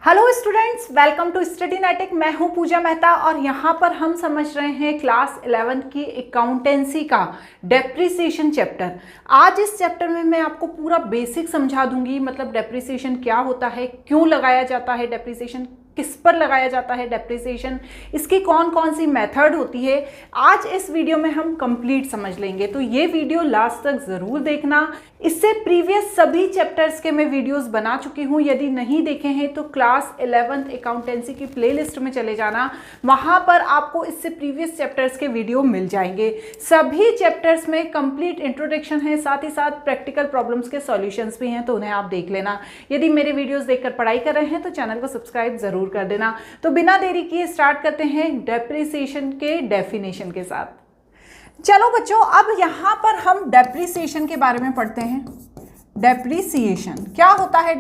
Hello students, welcome to Studynetic. मैं हूं पूजा मेहता और यहाँ पर हम समझ रहे हैं क्लास 11 की अकाउंटेंसी का डेप्रिसिएशन चैप्टर। आज इस चैप्टर में मैं आपको पूरा बेसिक समझा दूंगी, मतलब डेप्रिसिएशन क्या होता है, क्यों लगाया जाता है डेप्रिसिएशन, किस पर लगाया जाता है डेप्रिसिएशन, इसकी कौन कौन सी मेथड होती है। आज इस वीडियो में हम कंप्लीट समझ लेंगे, तो ये वीडियो लास्ट तक ज़रूर देखना। इससे प्रीवियस सभी चैप्टर्स के मैं वीडियोस बना चुकी हूँ, यदि नहीं देखे हैं तो क्लास 11th अकाउंटेंसी की प्लेलिस्ट में चले जाना, वहाँ पर आपको इससे प्रीवियस चैप्टर्स के वीडियो मिल जाएंगे। सभी चैप्टर्स में कंप्लीट इंट्रोडक्शन है, साथ ही साथ प्रैक्टिकल प्रॉब्लम्स के सॉल्यूशंस भी हैं, तो उन्हें आप देख लेना। यदि मेरे वीडियोज़ देखकर पढ़ाई कर रहे हैं तो चैनल को सब्सक्राइब ज़रूर कर देना। तो बिना देरी किए स्टार्ट करते हैं डेप्रिसिएशन के डेफिनेशन के साथ। चलो बच्चों, अब यहां पर हम डेप्रिसिएशन के बारे में पढ़ते हैं। डेप्रिसिएशन क्या होता है?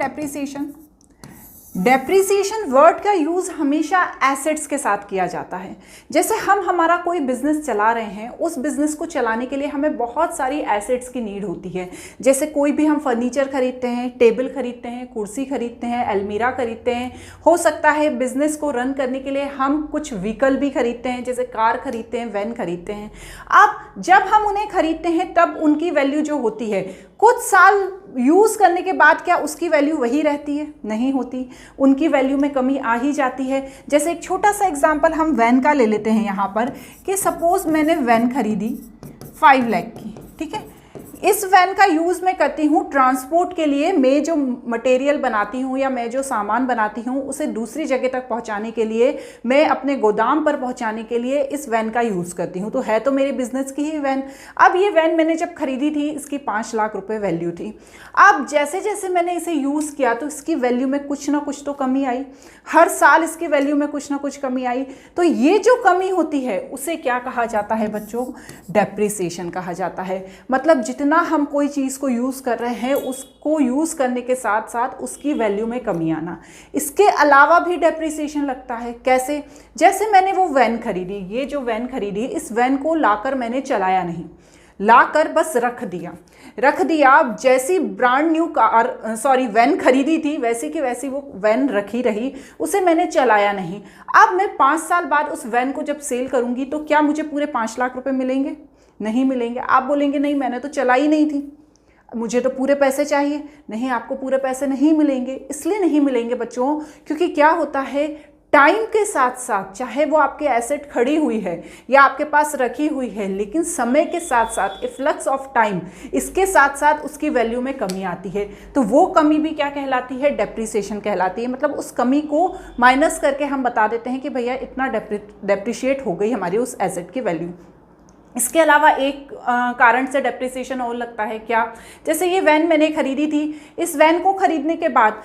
डेप्रिसिएशन वर्ड का यूज हमेशा एसेट्स के साथ किया जाता है। जैसे हम हमारा कोई बिजनेस चला रहे हैं, उस बिजनेस को चलाने के लिए हमें बहुत सारी एसेट्स की नीड होती है। जैसे कोई भी हम फर्नीचर खरीदते हैं, टेबल खरीदते हैं, कुर्सी खरीदते हैं, अलमीरा खरीदते हैं। हो सकता है बिजनेस को रन करने के लिए हम कुछ व्हीकल भी खरीदते हैं, जैसे कार खरीदते हैं, वैन खरीदते हैं। अब जब हम उन्हें खरीदते हैं तब उनकी वैल्यू जो होती है, कुछ साल यूज़ करने के बाद क्या उसकी वैल्यू वही रहती है? नहीं होती, उनकी वैल्यू में कमी आ ही जाती है। जैसे एक छोटा सा एग्जांपल हम वैन का ले लेते हैं यहाँ पर, कि सपोज मैंने वैन खरीदी 5 लाख की, ठीक है। इस वैन का यूज़ मैं करती हूँ ट्रांसपोर्ट के लिए। मैं जो मटेरियल बनाती हूँ या मैं जो सामान बनाती हूँ उसे दूसरी जगह तक पहुँचाने के लिए, मैं अपने गोदाम पर पहुँचाने के लिए इस वैन का यूज़ करती हूँ। तो है तो मेरे बिजनेस की ही वैन। अब ये वैन मैंने जब खरीदी थी, इसकी 5 लाख रुपए वैल्यू थी। अब जैसे जैसे मैंने इसे यूज़ किया तो इसकी वैल्यू में कुछ ना कुछ तो कमी आई। हर साल इसकी वैल्यू में कुछ ना कुछ कमी आई। तो ये जो कमी होती है उसे क्या कहा जाता है बच्चों? डेप्रिसिएशन कहा जाता है। मतलब जितना हम कोई चीज़ को यूज़ कर रहे हैं, उसको यूज़ करने के साथ साथ उसकी वैल्यू में कमी आना। इसके अलावा भी डेप्रिसिएशन लगता है। कैसे? जैसे मैंने वो वैन खरीदी, ये जो वैन खरीदी, इस वैन को लाकर मैंने चलाया नहीं, लाकर बस रख दिया। जैसी ब्रांड न्यू वैन खरीदी थी, वैसी की वैसी वो वैन रखी रही, उसे मैंने चलाया नहीं। अब मैं 5 साल बाद उस वैन को जब सेल करूंगी तो क्या मुझे पूरे 5 लाख रुपए मिलेंगे? नहीं मिलेंगे। आप बोलेंगे नहीं, मैंने तो चलाई नहीं थी, मुझे तो पूरे पैसे चाहिए। नहीं, आपको पूरे पैसे नहीं मिलेंगे। इसलिए नहीं मिलेंगे बच्चों, क्योंकि क्या होता है, टाइम के साथ साथ, चाहे वो आपके एसेट खड़ी हुई है या आपके पास रखी हुई है, लेकिन समय के साथ साथ, इफ्लक्स ऑफ टाइम, इसके साथ साथ उसकी वैल्यू में कमी आती है। तो वो कमी भी क्या कहलाती है? डेप्रिसिएशन कहलाती है। मतलब उस कमी को माइनस करके हम बता देते हैं कि भैया इतना डेप्रिशिएट हो गई हमारी उस एसेट की वैल्यू। इसके अलावा एक कारण से डेप्रिसिएशन और लगता है क्या? जैसे ये वैन मैंने खरीदी थी, इस वैन को खरीदने के बाद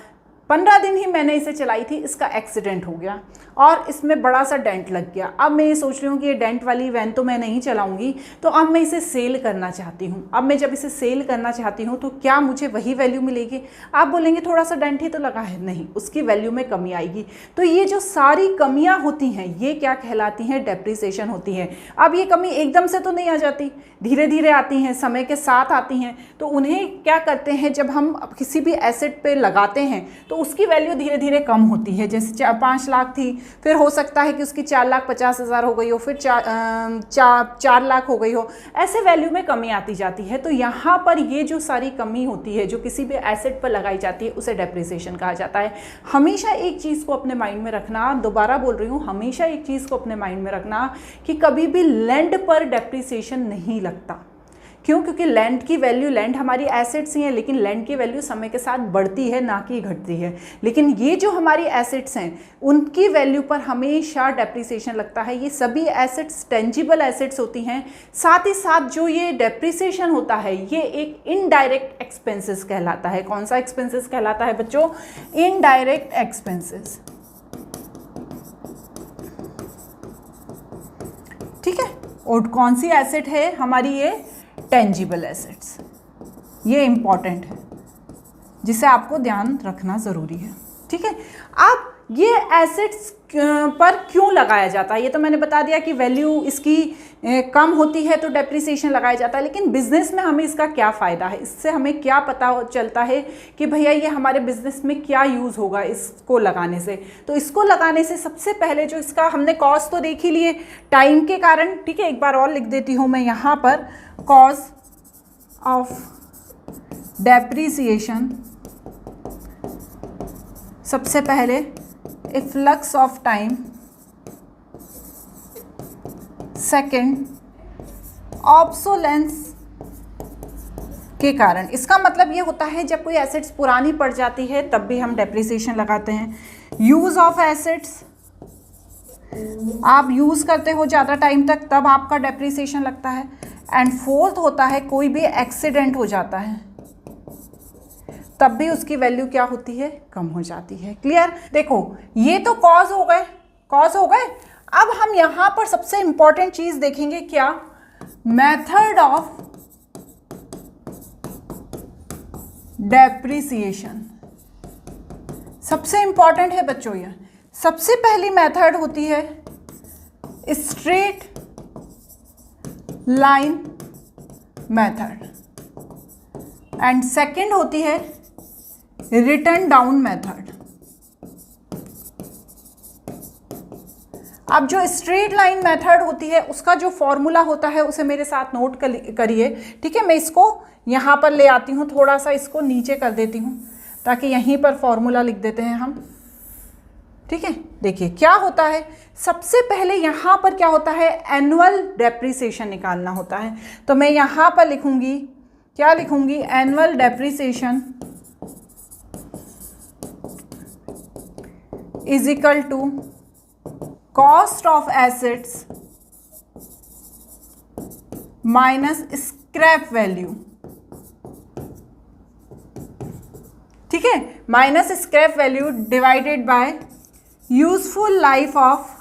15 दिन ही मैंने इसे चलाई थी, इसका एक्सीडेंट हो गया और इसमें बड़ा सा डेंट लग गया। अब मैं ये सोच रही हूँ कि ये डेंट वाली वैन तो मैं नहीं चलाऊंगी, तो अब मैं इसे सेल करना चाहती हूँ। अब मैं जब इसे सेल करना चाहती हूँ तो क्या मुझे वही वैल्यू मिलेगी? आप बोलेंगे थोड़ा सा डेंट ही तो लगा है। नहीं, उसकी वैल्यू में कमी आएगी। तो ये जो सारी कमियाँ होती हैं, ये क्या कहलाती हैं? डेप्रिसिएशन होती है। अब ये कमी एकदम से तो नहीं आ जाती, धीरे धीरे आती हैं, समय के साथ आती हैं। तो उन्हें क्या करते हैं, जब हम किसी भी एसेट पे लगाते हैं तो उसकी वैल्यू धीरे धीरे कम होती है। जैसे 5 लाख थी, फिर हो सकता है कि उसकी 4,50,000 हो गई हो, फिर 4 लाख हो गई हो। ऐसे वैल्यू में कमी आती जाती है। तो यहाँ पर ये जो सारी कमी होती है जो किसी भी एसेट पर लगाई जाती है, उसे डेप्रिसिएशन कहा जाता है। हमेशा एक चीज़ को अपने माइंड में रखना, दोबारा बोल रही हूँ, हमेशा एक चीज़ को अपने माइंड में रखना कि कभी भी लैंड पर डेप्रिसिएशन नहीं लगता। क्यों? क्योंकि लैंड की वैल्यू, लैंड हमारी एसेट्स ही है, लेकिन लैंड की वैल्यू समय के साथ बढ़ती है, ना कि घटती है। लेकिन ये जो हमारी एसेट्स हैं, उनकी वैल्यू पर हमेशा डेप्रिसिएशन लगता है। ये सभी एसेट्स टेंजिबल एसेट्स होती हैं। साथ ही साथ जो ये डेप्रिसिएशन होता है, ये एक इनडायरेक्ट एक्सपेंसेस कहलाता है। कौन सा एक्सपेंसेस कहलाता है बच्चों? Indirect expenses. ठीक है। और कौन सी एसेट है हमारी? ये टेंजिबल एसेट्स। ये इंपॉर्टेंट है, जिसे आपको ध्यान रखना ज़रूरी है। ठीक है। अब ये एसेट्स पर क्यों लगाया जाता है, ये तो मैंने बता दिया कि वैल्यू इसकी कम होती है तो डेप्रिसिएशन लगाया जाता है। लेकिन बिजनेस में हमें इसका क्या फ़ायदा है, इससे हमें क्या पता चलता है कि भैया ये हमारे बिजनेस में क्या यूज़ होगा इसको लगाने से। तो इसको लगाने से सबसे पहले जो इसका हमने कॉज तो देख ही लिए टाइम के कारण, ठीक है। एक बार और लिख देती हूँ मैं यहाँ पर, कॉज ऑफ डेप्रिसिएशन सबसे पहले efflux of time, second obsolescence के कारण। इसका मतलब ये होता है जब कोई एसेट्स पुरानी पड़ जाती है तब भी हम डेप्रिसिएशन लगाते हैं। यूज़ ऑफ एसेट्स, आप यूज़ करते हो ज़्यादा टाइम तक तब आपका डेप्रिसिएशन लगता है। एंड फोर्थ होता है कोई भी एक्सीडेंट हो जाता है तब भी उसकी वैल्यू क्या होती है, कम हो जाती है। क्लियर? देखो ये तो कॉज हो गए, कॉज हो गए। अब हम यहां पर सबसे इंपॉर्टेंट चीज देखेंगे, क्या? Method of depreciation. सबसे इंपॉर्टेंट है बच्चों ये। सबसे पहली मेथड होती है straight line method and second होती है रिटर्न डाउन मेथड। अब जो स्ट्रेट लाइन मेथड होती है उसका जो फॉर्मूला होता है उसे मेरे साथ नोट करिए, ठीक है। मैं इसको यहाँ पर ले आती हूँ, थोड़ा सा इसको नीचे कर देती हूँ ताकि यहीं पर फॉर्मूला लिख देते हैं हम, ठीक है। देखिए क्या होता है, सबसे पहले यहाँ पर क्या होता है, एनुअल डेप्रिसिएशन निकालना होता है। तो मैं यहाँ पर लिखूँगी, क्या लिखूँगी, annual depreciation is equal to cost of assets minus scrap value, ठीक है, minus scrap value divided by useful life of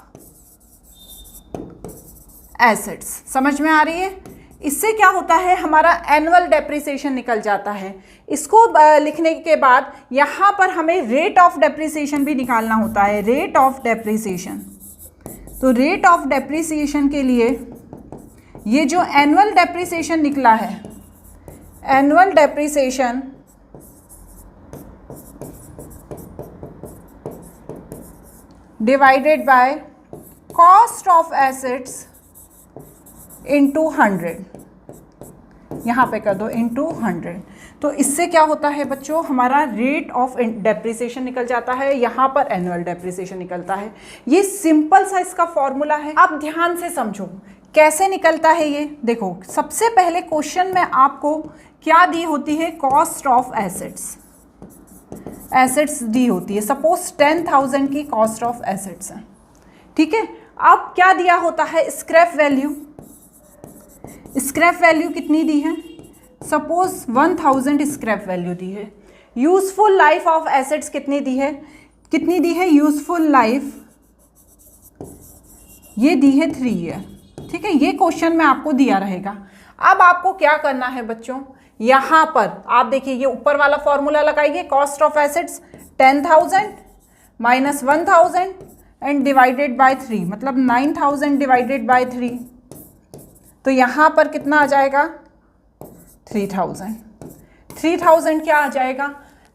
assets. समझ में आ रही है? इससे क्या होता है, हमारा एनुअल डेप्रिसिएशन निकल जाता है। इसको लिखने के बाद यहाँ पर हमें रेट ऑफ डेप्रिसिएशन भी निकालना होता है, रेट ऑफ डेप्रिसिएशन। तो रेट ऑफ डेप्रिसिएशन के लिए ये जो एनुअल डेप्रिसिएशन निकला है, annual depreciation divided by cost of assets into 100, यहाँ पे कर दो इंटू 100। तो इससे क्या होता है बच्चों, हमारा रेट ऑफ डेप्रिसिएशन निकल जाता है, यहाँ पर एनुअल डेप्रिसिएशन निकलता है। ये सिंपल सा इसका फॉर्मूला है। आप ध्यान से समझो कैसे निकलता है ये। देखो सबसे पहले क्वेश्चन में आपको क्या दी होती है, कॉस्ट ऑफ एसेट्स, एसेट्स दी होती है। सपोज 10,000 की कॉस्ट ऑफ एसेट्स है, ठीक है। अब क्या दिया होता है, स्क्रैप वैल्यू। स्क्रैप वैल्यू कितनी दी है, सपोज 1000 स्क्रैप वैल्यू दी है। यूजफुल लाइफ ऑफ एसेट्स कितनी दी है, कितनी दी है यूजफुल लाइफ, ये दी है 3 ईयर, ठीक है। ये क्वेश्चन में आपको दिया रहेगा। अब आपको क्या करना है बच्चों, यहाँ पर आप देखिए ये ऊपर वाला फॉर्मूला लगाइए, cost of assets 10,000 minus 1000 and divided by 3, मतलब 9000 डिवाइडेड बाय 3। तो यहाँ पर कितना आ जाएगा, 3000। 3000 क्या आ जाएगा,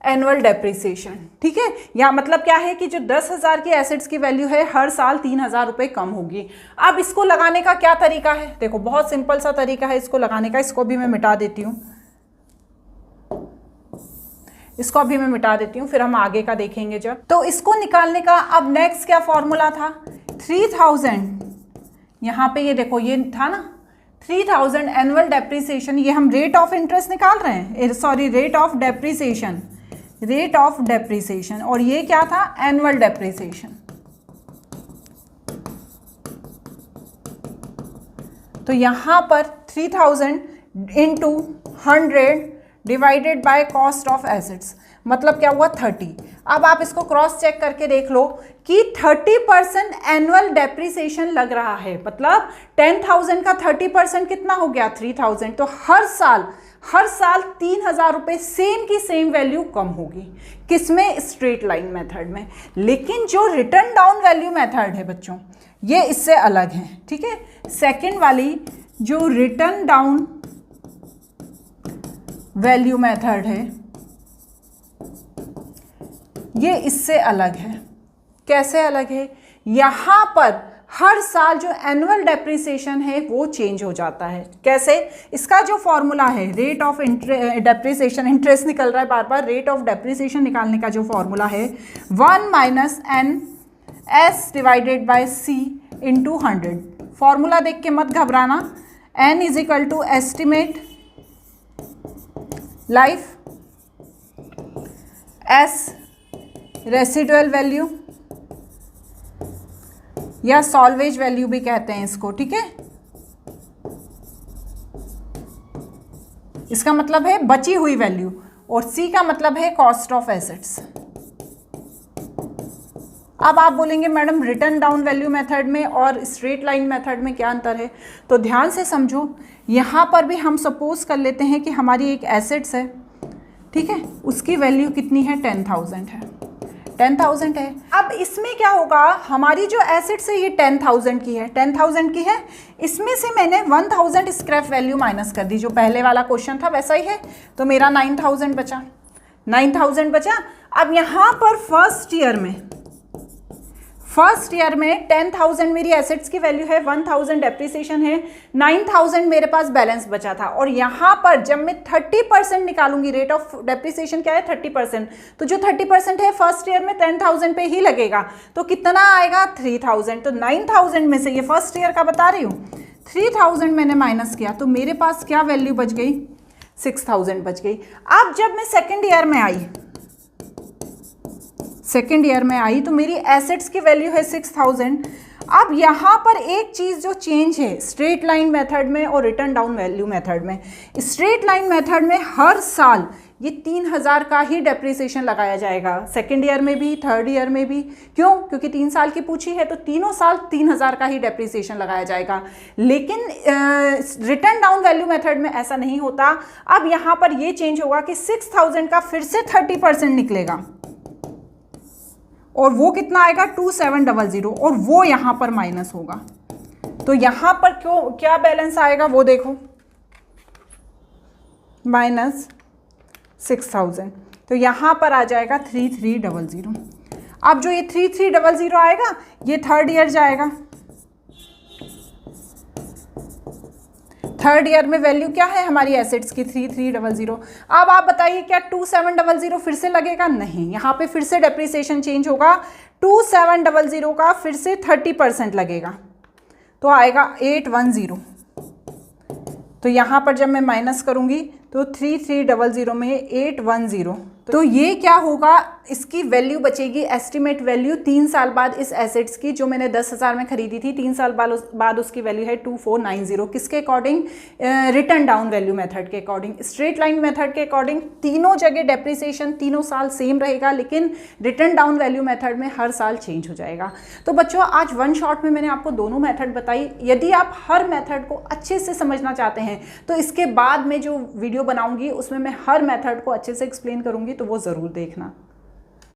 एनुअल डेप्रिसिएशन, ठीक है। या मतलब क्या है कि जो 10,000 की एसेट्स की वैल्यू है हर साल 3,000 रुपये कम होगी। अब इसको लगाने का क्या तरीका है, देखो बहुत सिंपल सा तरीका है इसको लगाने का। इसको भी मैं मिटा देती हूँ, इसको अभी मैं मिटा देती हूँ, फिर हम आगे का देखेंगे जब। तो इसको निकालने का अब नेक्स्ट क्या फॉर्मूला था, 3000, यहाँ पे ये देखो ये था ना 3000 एनुअल डेप्रिसिएशन, ये हम रेट ऑफ इंटरेस्ट निकाल रहे हैं, sorry rate of depreciation, rate of depreciation, और ये क्या था, एनुअल डेप्रिसिएशन। तो यहाँ पर 3000 into 100 divided by cost of assets, मतलब क्या हुआ 30। अब आप इसको क्रॉस चेक करके देख लो कि 30% एनुअल डेप्रिसिएशन लग रहा है, मतलब 10,000 का 30% कितना हो गया 3,000। तो हर साल 3,000 रुपये सेम की सेम वैल्यू कम होगी, किसमें, स्ट्रेट लाइन मेथड में। लेकिन जो रिटर्न डाउन वैल्यू मेथड है बच्चों, ये इससे अलग है, ठीक है। सेकेंड वाली जो रिटर्न डाउन वैल्यू मेथड है, ये इससे अलग है। कैसे अलग है? यहां पर हर साल जो एनुअल डेप्रिसिएशन है वो चेंज हो जाता है। कैसे? इसका जो फॉर्मूला है रेट ऑफ डेप्रिसिएशन, इंटरेस्ट निकल रहा है बार बार, रेट ऑफ डेप्रिसिएशन निकालने का जो फॉर्मूला है 1 - NS divided by C into 100। Formula देख के मत घबराना। N = estimate life, S residual value या सॉल्वेज वैल्यू भी कहते हैं इसको, ठीक है। इसका मतलब है बची हुई वैल्यू, और C का मतलब है कॉस्ट ऑफ एसेट्स। अब आप बोलेंगे madam return down value method में और स्ट्रेट लाइन मेथड में क्या अंतर है? तो ध्यान से समझो, यहाँ पर भी हम सपोज कर लेते हैं कि हमारी एक एसेट्स है, ठीक है, उसकी वैल्यू कितनी है 10,000 है, 10,000 है। अब इसमें क्या होगा, हमारी जो एसेट्स है ये 10,000 की है, 10,000 की है, इसमें से मैंने 1,000 स्क्रैप वैल्यू माइनस कर दी, जो पहले वाला क्वेश्चन था वैसा ही है। तो मेरा 9,000 बचा, 9,000 बचा। अब यहाँ पर फर्स्ट ईयर में 10,000 मेरी एसेट्स की वैल्यू है, 1,000 डेप्रिसिएशन है, 9,000 मेरे पास बैलेंस बचा था। और यहाँ पर जब मैं 30% निकालूंगी, रेट ऑफ डेप्रिसिएशन क्या है 30%, तो जो 30% है फर्स्ट ईयर में 10,000 पे ही लगेगा। तो कितना आएगा 3,000। तो 9,000 में से, ये फर्स्ट ईयर का बता रही हूँ, 3,000 मैंने माइनस किया, तो मेरे पास क्या वैल्यू बच गई 6,000 बच गई। अब जब मैं सेकेंड ईयर में आई तो मेरी एसेट्स की वैल्यू है 6,000। अब यहाँ पर एक चीज़ जो चेंज है स्ट्रेट लाइन मेथड में और रिटर्न डाउन वैल्यू मेथड में, स्ट्रेट लाइन मेथड में हर साल ये 3,000 का ही डेप्रिसिएशन लगाया जाएगा, सेकेंड ईयर में भी, थर्ड ईयर में भी। क्यों? क्योंकि 3 साल की पूछी है तो तीनों साल 3,000 का ही डेप्रिसिएशन लगाया जाएगा। लेकिन रिटर्न डाउन वैल्यू मेथड में ऐसा नहीं होता। अब यहाँ पर ये चेंज होगा कि 6,000 का फिर से 30% निकलेगा, और वो कितना आएगा 2,700, और वो यहाँ पर माइनस होगा। तो यहाँ पर क्या बैलेंस आएगा वो देखो, -6,000। तो यहाँ पर आ जाएगा 3,300। अब जो ये 3,300 आएगा ये थर्ड ईयर जाएगा। थर्ड ईयर में वैल्यू क्या है हमारी एसेट्स की 3,300। अब आप बताइए क्या 2,700 फिर से लगेगा? नहीं, यहाँ पे फिर से डेप्रिसिएशन चेंज होगा। 2,700 का फिर से 30% लगेगा, तो आएगा 810। तो यहाँ पर जब मैं माइनस करूँगी तो 3,300 में 810, तो ये क्या होगा, इसकी वैल्यू बचेगी, एस्टिमेट वैल्यू 3 साल बाद इस एसेट्स की, जो मैंने 10,000 में खरीदी थी, 3 साल बाद उसकी वैल्यू है 2,490। किसके according? Return down value method के अकॉर्डिंग। स्ट्रेट लाइन मेथड के अकॉर्डिंग तीनों जगह डेप्रिसिएशन तीनों साल सेम रहेगा, लेकिन रिटर्न डाउन वैल्यू मेथड में हर साल चेंज हो जाएगा। तो बच्चों आज वन शॉट में मैंने आपको दोनों मेथड बताई। यदि आप हर मेथड को अच्छे से समझना चाहते हैं तो इसके बाद में जो वीडियो बनाऊंगी उसमें मैं हर मेथड को अच्छे से एक्सप्लेन करूंगी, तो वो ज़रूर देखना।